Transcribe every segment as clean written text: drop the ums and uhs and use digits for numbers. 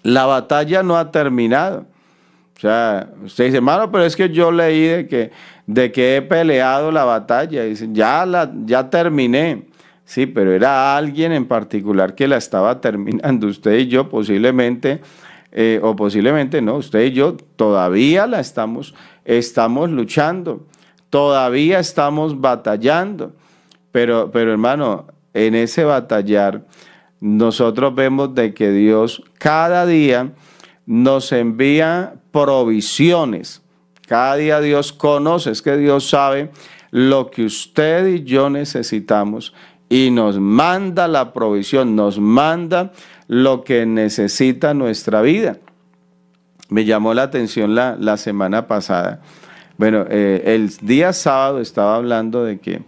La batalla no ha terminado. O sea, usted dice, hermano, pero es que yo leí de que he peleado la batalla. Dice, ya terminé. Sí, pero era alguien en particular que la estaba terminando. Usted y yo posiblemente, o posiblemente no, usted y yo todavía estamos luchando, todavía estamos batallando. Pero hermano, en ese batallar, nosotros vemos de que Dios cada día nos envía provisiones. Cada día Dios conoce, es que Dios sabe lo que usted y yo necesitamos y nos manda la provisión, nos manda lo que necesita nuestra vida. Me llamó la atención la semana pasada. Bueno, el día sábado estaba hablando de que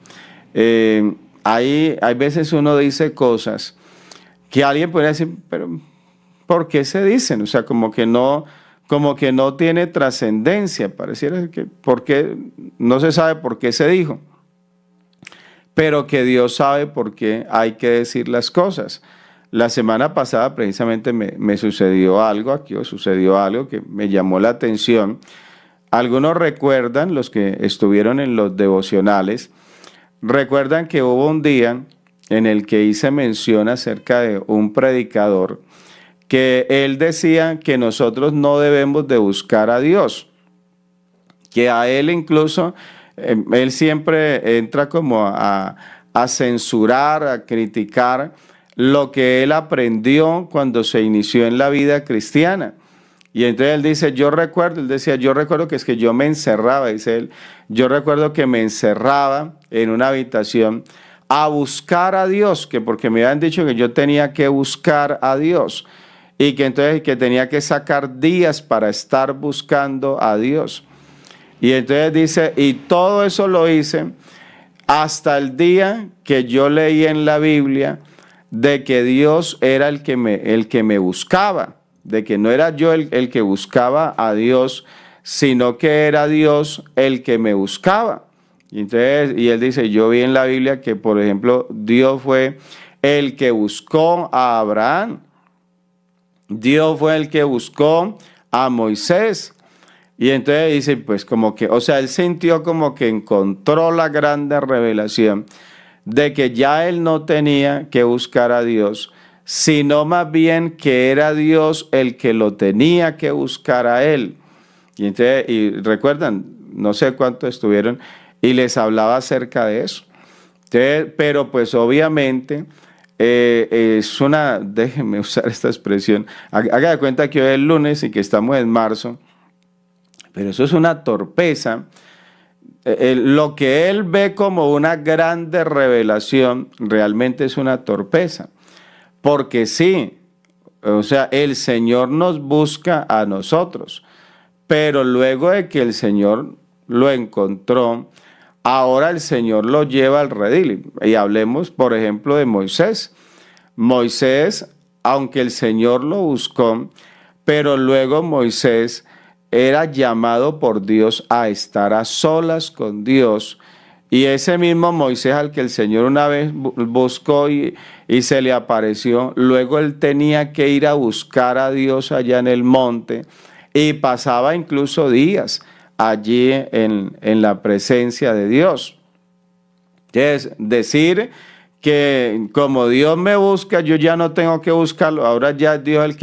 hay veces uno dice cosas que alguien podría decir, pero ¿por qué se dicen? O sea, como que no tiene trascendencia, pareciera que porque no se sabe por qué se dijo, pero que Dios sabe por qué hay que decir las cosas. La semana pasada precisamente me sucedió algo aquí, o sucedió algo que me llamó la atención. Algunos recuerdan, los que estuvieron en los devocionales, recuerdan que hubo un día en el que hice mención acerca de un predicador que él decía que nosotros no debemos de buscar a Dios, que a él incluso, él siempre entra como a censurar, a criticar lo que él aprendió cuando se inició en la vida cristiana. Y entonces él dice, él decía, yo recuerdo que es que yo me encerraba, dice él, yo recuerdo que me encerraba en una habitación a buscar a Dios, que porque me habían dicho que yo tenía que buscar a Dios y que entonces que tenía que sacar días para estar buscando a Dios. Y entonces dice, y todo eso lo hice hasta el día que yo leí en la Biblia de que Dios era el que me buscaba, de que no era yo el que buscaba a Dios, sino que era Dios el que me buscaba. Y él dice, yo vi en la Biblia que, por ejemplo, Dios fue el que buscó a Abraham. Dios fue el que buscó a Moisés. Y entonces dice, pues como que, o sea, él sintió como que encontró la grande revelación de que ya él no tenía que buscar a Dios, sino más bien que era Dios el que lo tenía que buscar a él. Y entonces, y recuerdan, no sé cuántos estuvieron, y les hablaba acerca de eso. Entonces, pero pues obviamente déjenme usar esta expresión, haga de cuenta que hoy es lunes y que estamos en marzo, pero eso es una torpeza. Lo que él ve como una grande revelación realmente es una torpeza, porque sí, o sea, el Señor nos busca a nosotros, pero luego de que el Señor lo encontró, ahora el Señor lo lleva al redil. Y hablemos, por ejemplo, de Moisés. Moisés, aunque el Señor lo buscó, pero luego Moisés era llamado por Dios a estar a solas con Dios. Y ese mismo Moisés al que el Señor una vez buscó y se le apareció, luego él tenía que ir a buscar a Dios allá en el monte y pasaba incluso días allí en la presencia de Dios. Es decir, que como Dios me busca, yo ya no tengo que buscarlo, ahora ya es Dios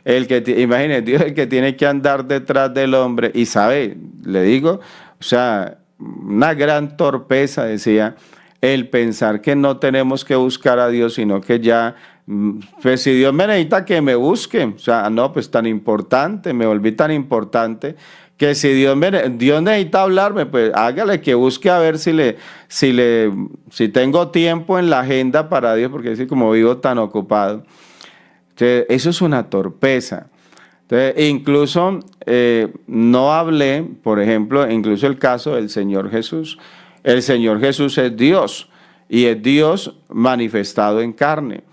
imagínense, Dios es el que tiene que andar detrás del hombre. Y sabe, le digo, o sea, una gran torpeza, decía, el pensar que no tenemos que buscar a Dios, sino que ya, pues si Dios me necesita que me busque, o sea, no, pues tan importante, me volví tan importante, que si Dios necesita hablarme, pues hágale que busque a ver si tengo tiempo en la agenda para Dios, porque así como vivo tan ocupado. Entonces, eso es una torpeza. Entonces, incluso no hablé, por ejemplo, incluso el caso del Señor Jesús. El Señor Jesús es Dios y es Dios manifestado en carne.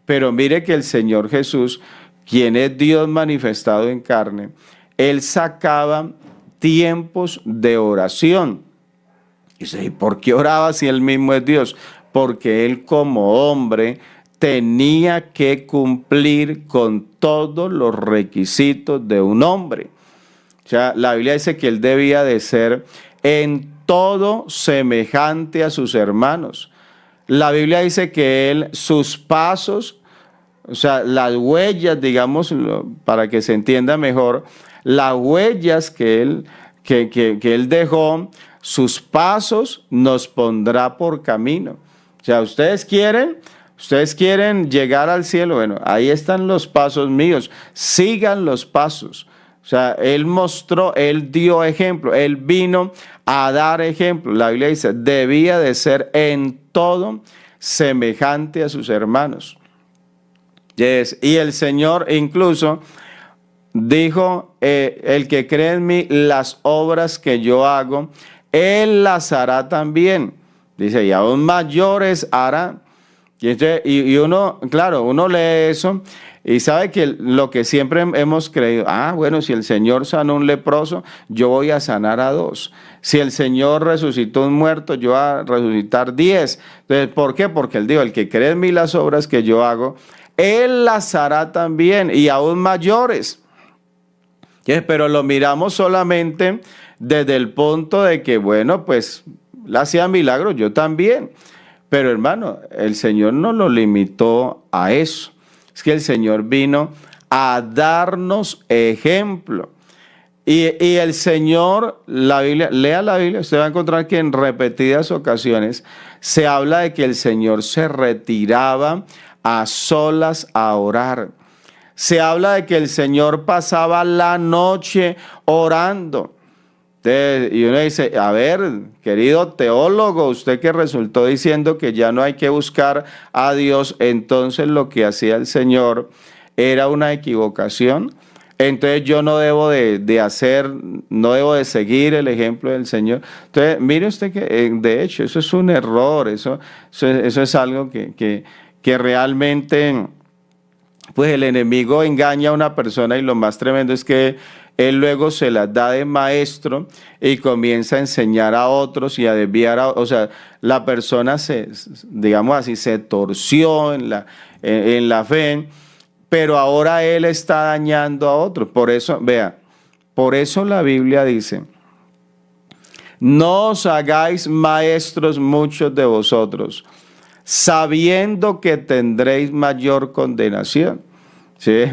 Pero mire que el Señor Jesús, quien es Dios manifestado en carne, él sacaba tiempos de oración. Y dice, ¿y por qué oraba si él mismo es Dios? Porque él como hombre tenía que cumplir con todos los requisitos de un hombre. O sea, la Biblia dice que él debía de ser en todo semejante a sus hermanos. La Biblia dice que él, sus pasos, o sea, las huellas, digamos, para que se entienda mejor, las huellas que él dejó, sus pasos nos pondrá por camino. O sea, ustedes quieren llegar al cielo, bueno, ahí están los pasos míos, sigan los pasos. O sea, él mostró, él dio ejemplo, él vino a dar ejemplo. La Biblia dice, debía de ser en todo semejante a sus hermanos. Y el Señor incluso dijo, el que cree en mí, las obras que yo hago, él las hará también. Dice, y aún mayores hará. Y uno, claro, uno lee eso y sabe que lo que siempre hemos creído, bueno, si el Señor sanó a un leproso, yo voy a sanar a 2. Si el Señor resucitó a un muerto, yo voy a resucitar 10. Entonces, ¿por qué? Porque él dijo, el que cree en mí las obras que yo hago, él las hará también y aún mayores. Pero lo miramos solamente desde el punto de que, bueno, pues, él hacía milagros, yo también. Pero hermano, el Señor no lo limitó a eso. Es que el Señor vino a darnos ejemplo. Y el Señor, la Biblia, lea la Biblia, usted va a encontrar que en repetidas ocasiones se habla de que el Señor se retiraba a solas a orar. Se habla de que el Señor pasaba la noche orando. Y uno dice, a ver, querido teólogo, usted que resultó diciendo que ya no hay que buscar a Dios, entonces lo que hacía el Señor era una equivocación. Entonces yo no debo no debo de seguir el ejemplo del Señor. Entonces, mire usted que de hecho eso es un error, eso es algo que realmente, pues el enemigo engaña a una persona y lo más tremendo es que él luego se las da de maestro y comienza a enseñar a otros y a desviar o sea, la persona digamos así, se torció en la fe, pero ahora él está dañando a otros. Por eso, vea, por eso la Biblia dice, no os hagáis maestros muchos de vosotros, sabiendo que tendréis mayor condenación. ¿Sí?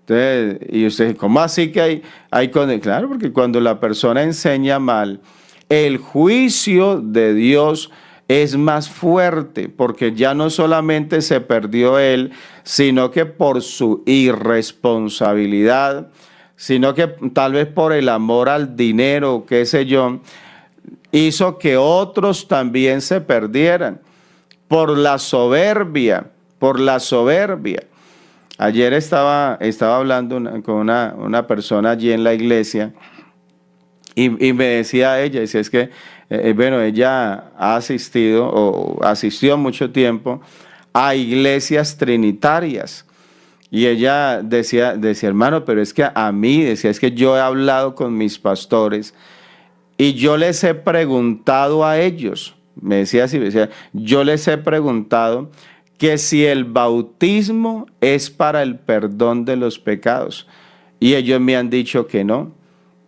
Entonces, y usted, ¿cómo así que hay condenación? Claro, porque cuando la persona enseña mal, el juicio de Dios es más fuerte, porque ya no solamente se perdió él, sino que por su irresponsabilidad, sino que tal vez por el amor al dinero, qué sé yo, hizo que otros también se perdieran por la soberbia, por la soberbia. Ayer estaba hablando con una persona allí en la iglesia y me decía ella, dice, es que, bueno, ella ha asistido o asistió mucho tiempo a iglesias trinitarias. Y ella decía, hermano, pero es que a mí, decía, es que yo he hablado con mis pastores y yo les he preguntado a ellos, me decía así, me decía, yo les he preguntado que si el bautismo es para el perdón de los pecados. Y ellos me han dicho que no.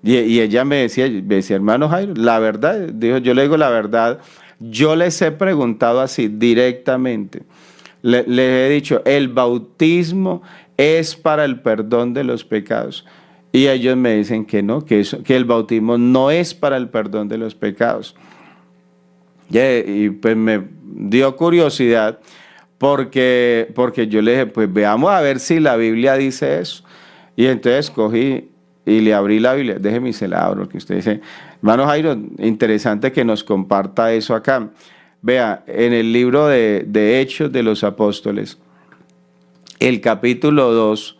Y ella me decía, hermano Jairo, la verdad, dijo, yo le digo la verdad, yo les he preguntado así directamente. Les he dicho, el bautismo es para el perdón de los pecados. Y ellos me dicen que no, que el bautismo no es para el perdón de los pecados. Y pues me dio curiosidad. Porque yo le dije, pues veamos a ver si la Biblia dice eso. Y entonces cogí y le abrí la Biblia. Déjeme y se la abro, que usted dice, hermano Jairo, interesante que nos comparta eso acá. Vea, en el libro de Hechos de los Apóstoles, el capítulo 2,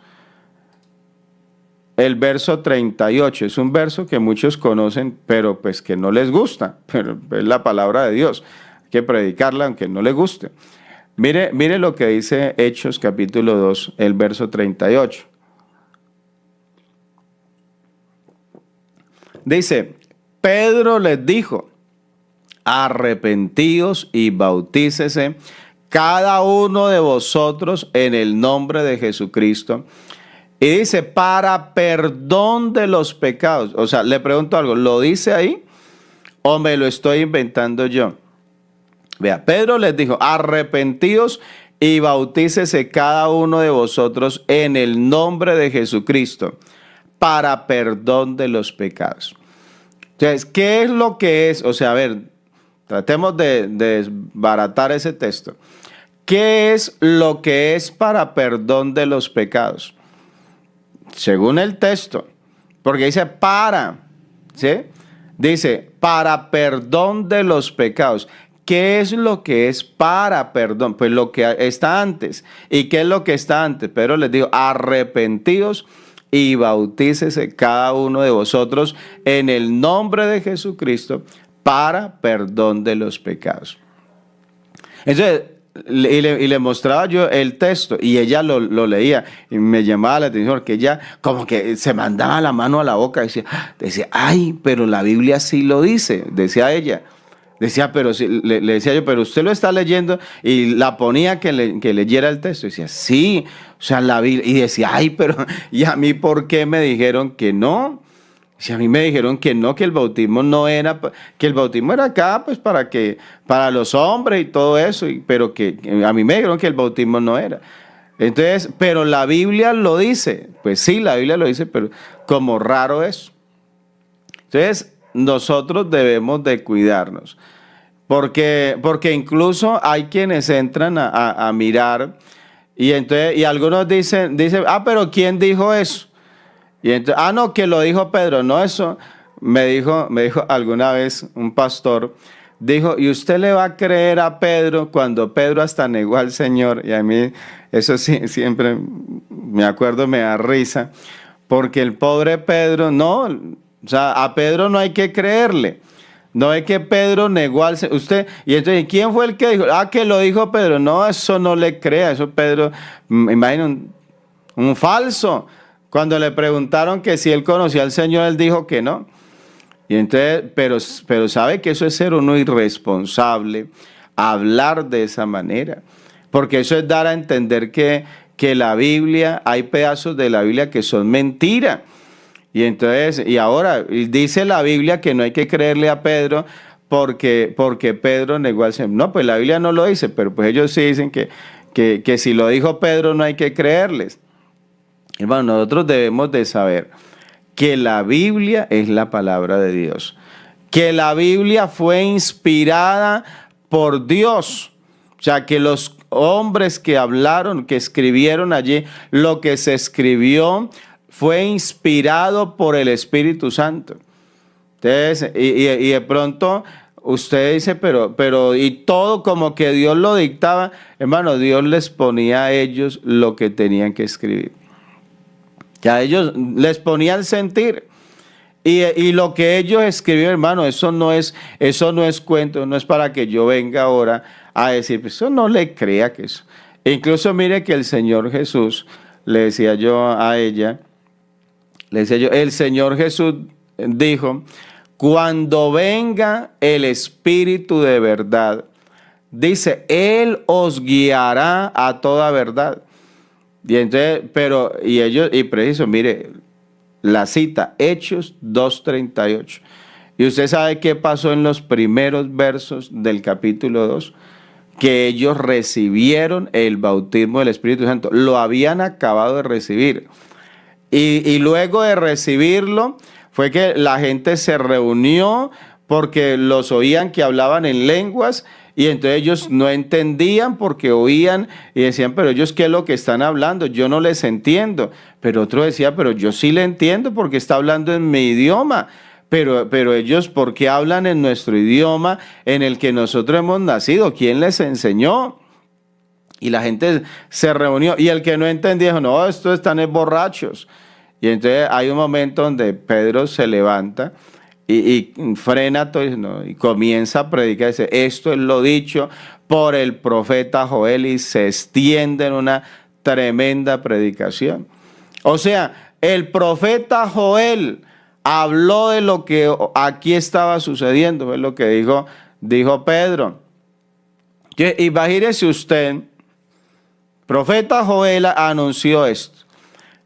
el verso 38, es un verso que muchos conocen, pero pues que no les gusta, pero es la palabra de Dios. Hay que predicarla aunque no les guste. Mire lo que dice Hechos capítulo 2, el verso 38. Dice, Pedro les dijo, arrepentíos y bautícese cada uno de vosotros en el nombre de Jesucristo. Y dice, para perdón de los pecados. O sea, le pregunto algo, ¿lo dice ahí o me lo estoy inventando yo? Vea, Pedro les dijo, arrepentíos y bautícese cada uno de vosotros en el nombre de Jesucristo para perdón de los pecados. Entonces, ¿qué es lo que es? O sea, a ver, tratemos de desbaratar ese texto. ¿Qué es lo que es para perdón de los pecados? Según el texto, porque dice para, ¿sí? Dice para perdón de los pecados. ¿Qué es lo que es para perdón? Pues lo que está antes. ¿Y qué es lo que está antes? Pedro les dijo, arrepentíos y bautícese cada uno de vosotros en el nombre de Jesucristo para perdón de los pecados. Entonces, y le mostraba yo el texto y ella lo leía y me llamaba la atención porque ella como que se mandaba la mano a la boca y decía, ay, pero la Biblia sí lo dice, decía ella. Decía, pero le decía yo, pero usted lo está leyendo, y la ponía que leyera el texto. Y decía, sí, o sea, la Biblia. Y decía, ay, pero, ¿y a mí por qué me dijeron que no? Si a mí me dijeron que no, que el bautismo no era, que el bautismo era acá, pues para los hombres y todo eso, pero que a mí me dijeron que el bautismo no era. Entonces, pero la Biblia lo dice. Pues sí, la Biblia lo dice, pero como raro es. Entonces, nosotros debemos de cuidarnos, porque incluso hay quienes entran a mirar y entonces y algunos dicen, pero ¿quién dijo eso? Y entonces, no, que lo dijo Pedro. No, eso me dijo alguna vez un pastor, dijo, ¿y usted le va a creer a Pedro cuando Pedro hasta negó al Señor? Y a mí eso sí, siempre me acuerdo, me da risa, porque el pobre Pedro, no, o sea, a Pedro no hay que creerle. No es que Pedro negó al Señor. Usted, y entonces, ¿quién fue el que dijo? Que lo dijo Pedro. No, eso no le crea. Eso Pedro, me imagino, un falso. Cuando le preguntaron que si él conocía al Señor, él dijo que no. Y entonces, pero sabe que eso es ser uno irresponsable, hablar de esa manera. Porque eso es dar a entender que la Biblia, hay pedazos de la Biblia que son mentira. Y entonces, y ahora dice la Biblia que no hay que creerle a Pedro porque Pedro negó al Señor. No, pues la Biblia no lo dice, pero pues ellos sí dicen que si lo dijo Pedro no hay que creerles. Hermano, nosotros debemos de saber que la Biblia es la palabra de Dios, que la Biblia fue inspirada por Dios, o sea, que los hombres que hablaron, que escribieron allí, lo que se escribió fue inspirado por el Espíritu Santo. Entonces, y de pronto usted dice, pero y todo como que Dios lo dictaba. Hermano, Dios les ponía a ellos lo que tenían que escribir. Ya ellos les ponía el sentir. Y lo que ellos escribieron, hermano, eso no es cuento, no es para que yo venga ahora a decir, pues eso no le crea que eso. Incluso mire que el Señor Jesús, le decía yo a ella, el Señor Jesús dijo, cuando venga el Espíritu de verdad, dice, Él os guiará a toda verdad. Y entonces, y preciso, mire, la cita, Hechos 2:38. Y usted sabe qué pasó en los primeros versos del capítulo 2, que ellos recibieron el bautismo del Espíritu Santo, lo habían acabado de recibir. Y luego de recibirlo, fue que la gente se reunió porque los oían que hablaban en lenguas y entonces ellos no entendían porque oían y decían, pero ellos ¿qué es lo que están hablando? Yo no les entiendo. Pero otro decía, pero yo sí le entiendo porque está hablando en mi idioma. Pero ellos, ¿por qué hablan en nuestro idioma en el que nosotros hemos nacido? ¿Quién les enseñó? Y la gente se reunió y el que no entendía dijo, no, estos están borrachos. Y entonces hay un momento donde Pedro se levanta y frena todo y comienza a predicar. Dice, esto es lo dicho por el profeta Joel, y se extiende en una tremenda predicación. O sea, el profeta Joel habló de lo que aquí estaba sucediendo, es lo que dijo Pedro. Imagínese usted, profeta Joel anunció esto.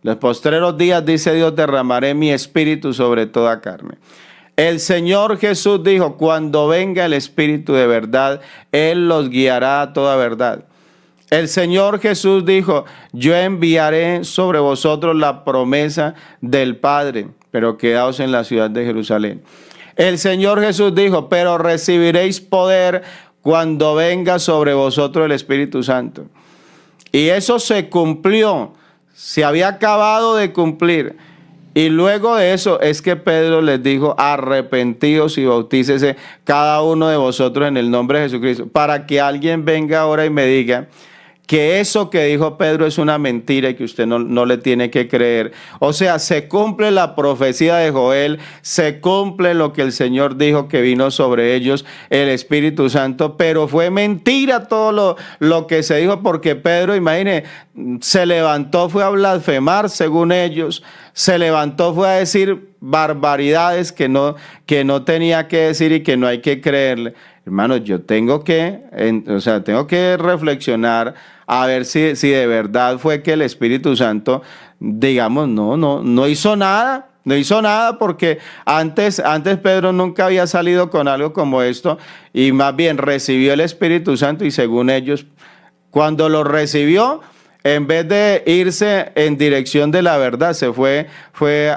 Los postreros días, dice Dios, derramaré mi espíritu sobre toda carne. El Señor Jesús dijo, cuando venga el Espíritu de verdad, Él los guiará a toda verdad. El Señor Jesús dijo, yo enviaré sobre vosotros la promesa del Padre, pero quedaos en la ciudad de Jerusalén. El Señor Jesús dijo, pero recibiréis poder cuando venga sobre vosotros el Espíritu Santo. Y eso se cumplió, se había acabado de cumplir. Y luego de eso es que Pedro les dijo, arrepentíos y bautícese cada uno de vosotros en el nombre de Jesucristo, para que alguien venga ahora y me diga que eso que dijo Pedro es una mentira y que usted no le tiene que creer. O sea, se cumple la profecía de Joel, se cumple lo que el Señor dijo que vino sobre ellos, el Espíritu Santo, pero fue mentira todo lo que se dijo, porque Pedro, imagine, se levantó, fue a blasfemar según ellos, se levantó, fue a decir barbaridades que no tenía que decir y que no hay que creerle. Hermanos, yo tengo que reflexionar a ver si de verdad fue que el Espíritu Santo, digamos, no hizo nada. No hizo nada, porque antes Pedro nunca había salido con algo como esto, y más bien recibió el Espíritu Santo, y según ellos, cuando lo recibió, en vez de irse en dirección de la verdad, se fue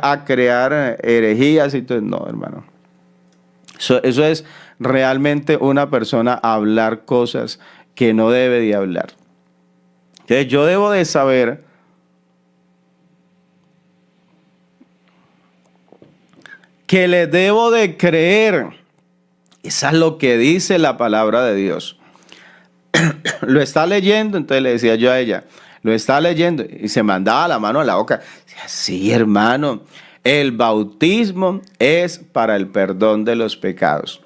a crear herejías y todo. No, hermano. Eso es realmente una persona hablar cosas que no debe de hablar. Entonces yo debo de saber que le debo de creer. Eso es lo que dice la palabra de Dios. Lo está leyendo, entonces le decía yo a ella, lo está leyendo, y se mandaba la mano a la boca. Sí, hermano, el bautismo es para el perdón de los pecados.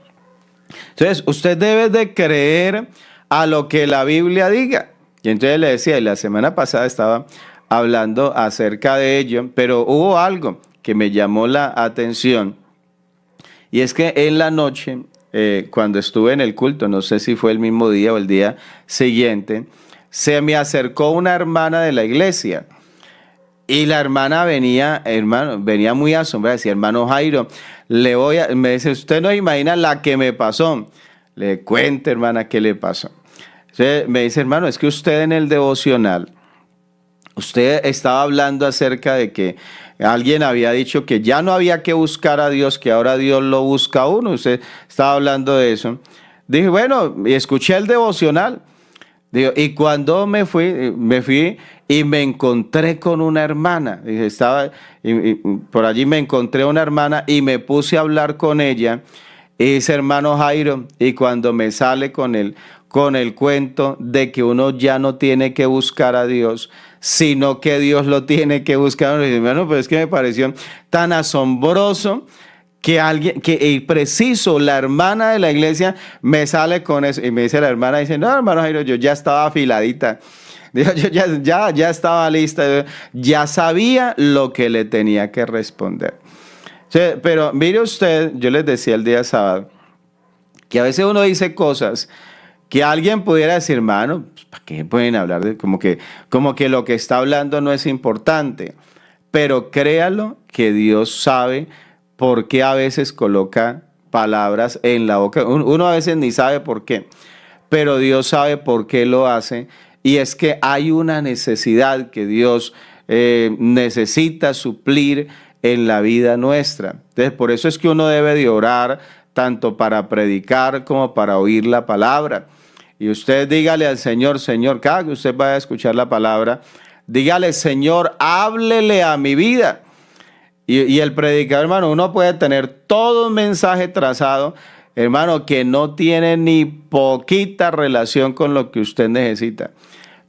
Entonces, usted debe de creer a lo que la Biblia diga. Y entonces le decía, y la semana pasada estaba hablando acerca de ello, pero hubo algo que me llamó la atención. Y es que en la noche, cuando estuve en el culto, no sé si fue el mismo día o el día siguiente, se me acercó una hermana de la iglesia. Y la hermana venía muy asombrada, decía, hermano Jairo, me dice, usted no imagina la que me pasó. Le cuente, hermana, qué le pasó. Entonces, me dice, hermano, es que usted en el devocional, usted estaba hablando acerca de que alguien había dicho que ya no había que buscar a Dios, que ahora Dios lo busca a uno. Usted estaba hablando de eso. Dije, bueno, y escuché el devocional. Digo, y cuando me fui y me encontré con una hermana. Dije, por allí me encontré una hermana y me puse a hablar con ella. Y dice, hermano Jairo, y cuando me sale con el cuento de que uno ya no tiene que buscar a Dios, sino que Dios lo tiene que buscar. Y dice, bueno, pues es que me pareció tan asombroso que preciso, la hermana de la iglesia me sale con eso. Y me dice la hermana, dice, no, hermano Jairo, yo ya estaba afiladita. Digo, yo ya estaba lista, ya sabía lo que le tenía que responder. Sí, pero mire usted, yo les decía el día sábado, que a veces uno dice cosas que alguien pudiera decir, hermano, ¿para qué pueden hablar de como que lo que está hablando no es importante? Pero créalo que Dios sabe por qué a veces coloca palabras en la boca. Uno a veces ni sabe por qué, pero Dios sabe por qué lo hace. Y es que hay una necesidad que Dios necesita suplir en la vida nuestra. Entonces, por eso es que uno debe de orar tanto para predicar como para oír la palabra. Y usted dígale al Señor, Señor, cada que usted vaya a escuchar la palabra, dígale, Señor, háblele a mi vida. Y el predicador, hermano, uno puede tener todo un mensaje trazado, hermano, que no tiene ni poquita relación con lo que usted necesita.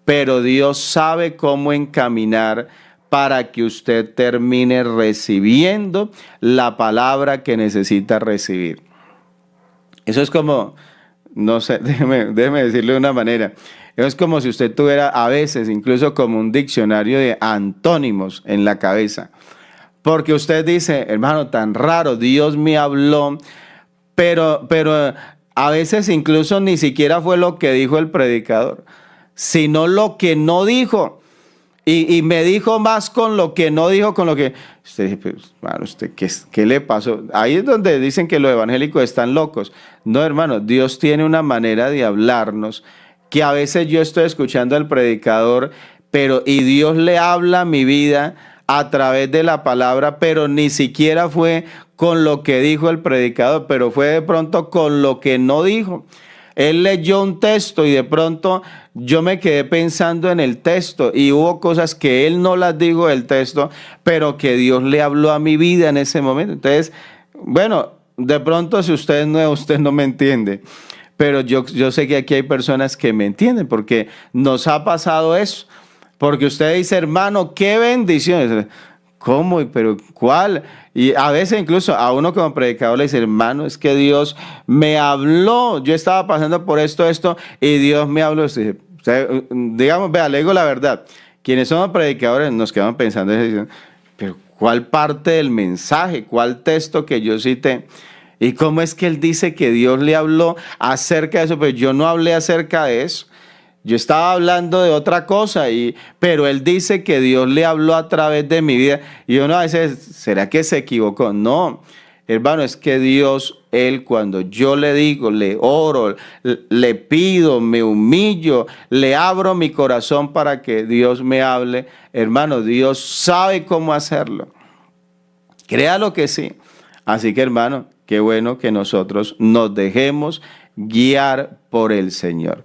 Pero Dios sabe cómo encaminar para que usted termine recibiendo la palabra que necesita recibir. Eso es como, no sé, déjeme decirle de una manera. Es como si usted tuviera a veces incluso como un diccionario de antónimos en la cabeza. Porque usted dice, hermano, tan raro, Dios me habló, pero A veces incluso ni siquiera fue lo que dijo el predicador, sino lo que no dijo. Y me dijo más con lo que no dijo, con lo que... Usted dice, pues, hermano, ¿usted qué le pasó? Ahí es donde dicen que los evangélicos están locos. No, hermano, Dios tiene una manera de hablarnos que a veces yo estoy escuchando al predicador, y Dios le habla a mi vida a través de la palabra, pero ni siquiera fue con lo que dijo el predicador, pero fue de pronto con lo que no dijo. Él leyó un texto y de pronto yo me quedé pensando en el texto y hubo cosas que él no las dijo del texto, pero que Dios le habló a mi vida en ese momento. Entonces, bueno, de pronto si usted es nuevo, usted no me entiende, pero yo sé que aquí hay personas que me entienden porque nos ha pasado eso. Porque usted dice, hermano, qué bendición. ¿Cómo? ¿Pero cuál? Y a veces incluso a uno como predicador le dice, hermano, es que Dios me habló. Yo estaba pasando por esto, y Dios me habló. Usted, digamos, vea, le digo la verdad. Quienes somos predicadores nos quedamos pensando, pero ¿cuál parte del mensaje? ¿Cuál texto que yo cité? ¿Y cómo es que él dice que Dios le habló acerca de eso? Pues yo no hablé acerca de eso. Yo estaba hablando de otra cosa, pero él dice que Dios le habló a través de mi vida. Y uno a veces, ¿será que se equivocó? No, hermano, es que Dios, él cuando yo le digo, le oro, le pido, me humillo, le abro mi corazón para que Dios me hable, hermano, Dios sabe cómo hacerlo. Créalo que sí. Así que, hermano, qué bueno que nosotros nos dejemos guiar por el Señor.